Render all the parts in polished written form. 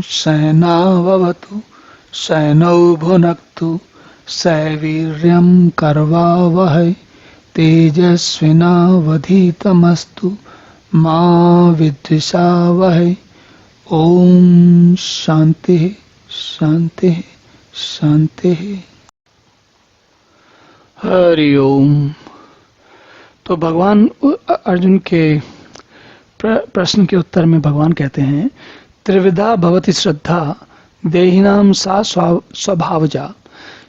सहनाववतु सहनौ भुनक्तु सवीर्यं कर्वावहै तेजस्विनावधीतमस्तु मा विद्विषावहै। ओम शांति शांति शांति। हरि ओम। तो भगवान अर्जुन के प्रश्न के उत्तर में भगवान कहते हैं, त्रिविधा भवति श्रद्धा देहिनां सा स्वभावजा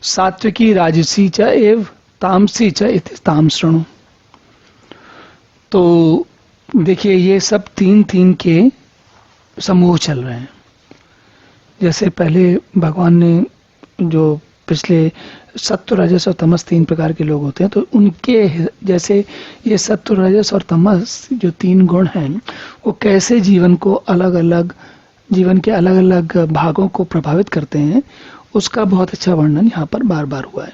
सात्विकी राजसी च एव तामसी च इति ताम शृणु। तो देखिए, ये सब तीन के समूह चल रहे हैं। जैसे पहले भगवान ने जो पिछले सत्व रजस और तमस 3 प्रकार के लोग होते हैं, तो उनके जैसे ये सत्व रजस और तमस जो 3 गुण हैं, वो कैसे जीवन को जीवन के अलग अलग भागों को प्रभावित करते हैं, उसका बहुत अच्छा वर्णन यहाँ पर बार बार हुआ है।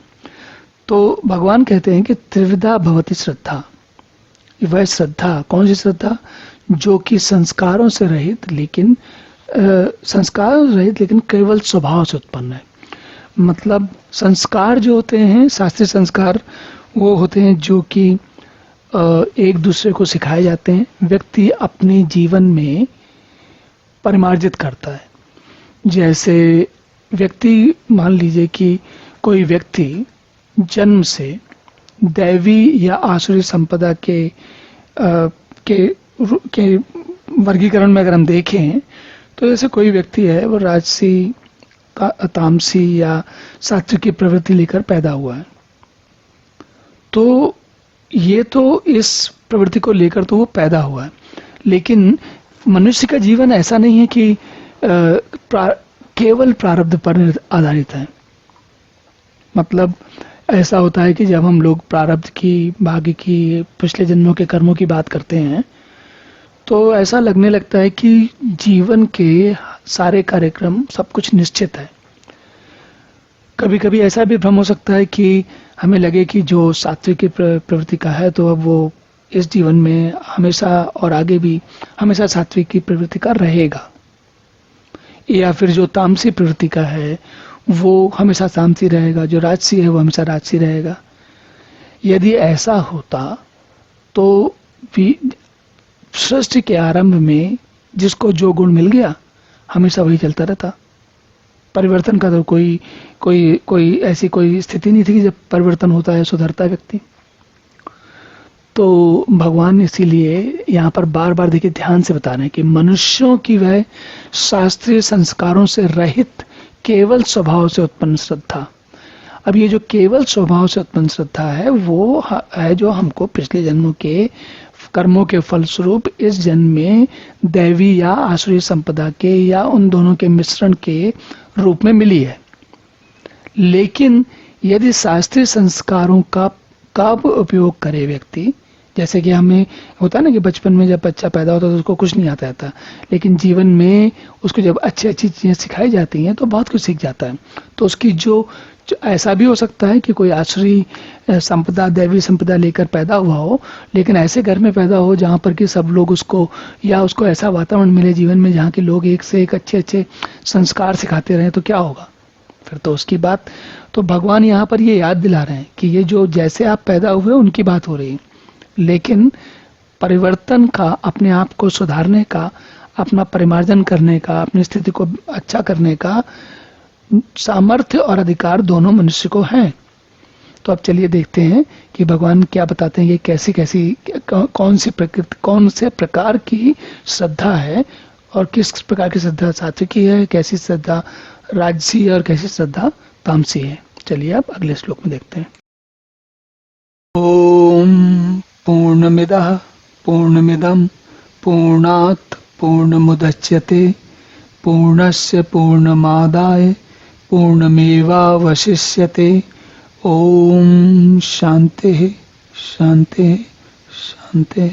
तो भगवान कहते हैं कि त्रिविधा भवति श्रद्धा। वह श्रद्धा, कौन सी श्रद्धा? जो कि संस्कारों से रहित लेकिन केवल स्वभाव से उत्पन्न है। मतलब संस्कार जो होते हैं, शास्त्रीय संस्कार, वो होते हैं जो कि एक दूसरे को सिखाए जाते हैं, व्यक्ति अपने जीवन में परिमार्जित करता है। जैसे व्यक्ति, मान लीजिए कि कोई व्यक्ति जन्म से दैवी या आसुरी संपदा के वर्गीकरण में अगर हम देखें, तो जैसे कोई व्यक्ति है, वो राजसी, तामसी या सात्विक की प्रवृत्ति लेकर पैदा हुआ है, तो ये तो इस प्रवृत्ति को लेकर तो वो पैदा हुआ है। लेकिन मनुष्य का जीवन ऐसा नहीं है कि केवल प्रारब्ध पर आधारित है। मतलब ऐसा होता है कि जब हम लोग प्रारब्ध की, भाग्य की, पिछले जन्मों के कर्मों की बात करते हैं, तो ऐसा लगने लगता है कि जीवन के सारे कार्यक्रम, सब कुछ निश्चित है। कभी कभी ऐसा भी भ्रम हो सकता है कि हमें लगे कि जो सात्विक की प्रवृत्ति का है, तो अब वो इस जीवन में हमेशा और आगे भी हमेशा सात्विक की प्रवृत्ति का रहेगा, या फिर जो तामसी प्रवृत्ति का है वो हमेशा तामसी रहेगा, जो राजसी है वो हमेशा राजसी रहेगा। यदि ऐसा होता तो सृष्टि के आरंभ में जिसको जो गुण मिल गया, हमेशा वही चलता रहता। परिवर्तन का तो कोई ऐसी कोई स्थिति नहीं थी कि जब परिवर्तन होता है, सुधरता है व्यक्ति। तो भगवान इसीलिए यहाँ पर बार बार देखिए ध्यान से बता रहे हैं कि मनुष्यों की वह शास्त्रीय संस्कारों से रहित केवल स्वभाव से उत्पन्न श्रद्धा। अब ये जो केवल स्वभाव से उत्पन्न श्रद्धा है, वो है जो हमको पिछले जन्मों के कर्मों के फलस्वरूप इस जन्म में दैवी या आसुरी संपदा के या उन दोनों के मिश्रण के रूप में मिली है। लेकिन यदि शास्त्रीय संस्कारों का उपयोग करे व्यक्ति, जैसे कि हमें होता है ना कि बचपन में जब बच्चा पैदा होता है तो उसको कुछ नहीं आता था, लेकिन जीवन में उसको जब अच्छी चीज़ें सिखाई जाती हैं तो बहुत कुछ सीख जाता है। तो उसकी जो ऐसा भी हो सकता है कि कोई आसुरी संपदा, दैवी संपदा लेकर पैदा हुआ हो, लेकिन ऐसे घर में पैदा हो जहाँ पर कि सब लोग उसको ऐसा वातावरण मिले जीवन में जहाँ के लोग एक से एक अच्छे संस्कार सिखाते रहें, तो क्या होगा फिर तो उसकी बात। तो भगवान यहाँ पर ये याद दिला रहे हैं कि ये जो जैसे आप पैदा हुए उनकी बात हो रही है, लेकिन परिवर्तन का, अपने आप को सुधारने का, अपना परिमार्जन करने का, अपनी स्थिति को अच्छा करने का सामर्थ्य और अधिकार दोनों मनुष्य को हैं। तो अब चलिए देखते हैं कि भगवान क्या बताते हैं, ये कैसी कौन से प्रकार की श्रद्धा है और किस प्रकार की श्रद्धा सात्विकी है, कैसी श्रद्धा राजसी है और कैसी श्रद्धा तामसी है। चलिए अब अगले श्लोक में देखते हैं। ओम पूर्णमिदः पूर्णमिदं पूर्णात् पूर्णमुदच्यते पूर्णस्य पूर्णमादाय पूर्णमेवावशिष्यते। ओम शांति शांति शांति।